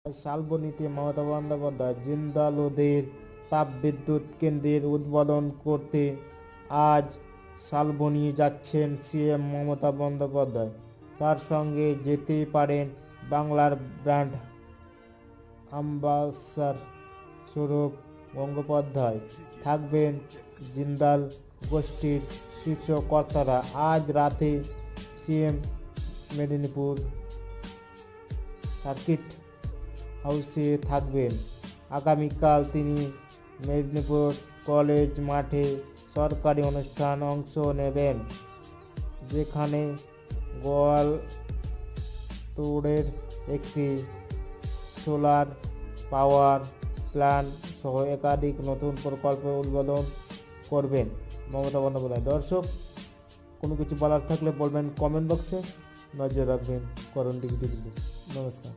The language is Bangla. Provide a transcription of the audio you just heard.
শালবনীতে মমতা বন্দ্যোপাধ্যায় জিন্দালদের তাপবিদ্যুৎ কেন্দ্রের উদ্বোধন করতে আজ শালবনী যাচ্ছেন সিএম মমতা বন্দ্যোপাধ্যায়। তার সঙ্গে যেতে পারেন বাংলার ব্র্যান্ড অ্যাম্বাসাডর সৌরভ গঙ্গোপাধ্যায়, থাকবেন জিন্দাল গোষ্ঠীর শীর্ষ কর্তারা। আজ রাতে সিএম মেদিনীপুর সার্কিট হাউসে থাকবেন। আগামীকাল তিনি মেদিনীপুর কলেজ মাঠে সরকারি অনুষ্ঠানে অংশ নেবেন, যেখানে গোয়ালতোড়ের একটি সোলার পাওয়ার প্ল্যান্ট সহ একাধিক নতুন প্রকল্প উদ্বোধন করবেন মমতা বন্দ্যোপাধ্যায়। দর্শক, কোনো কিছু বলার থাকলে বলবেন কমেন্ট বক্সে। নজর রাখবেন করণ টিভি। নমস্কার।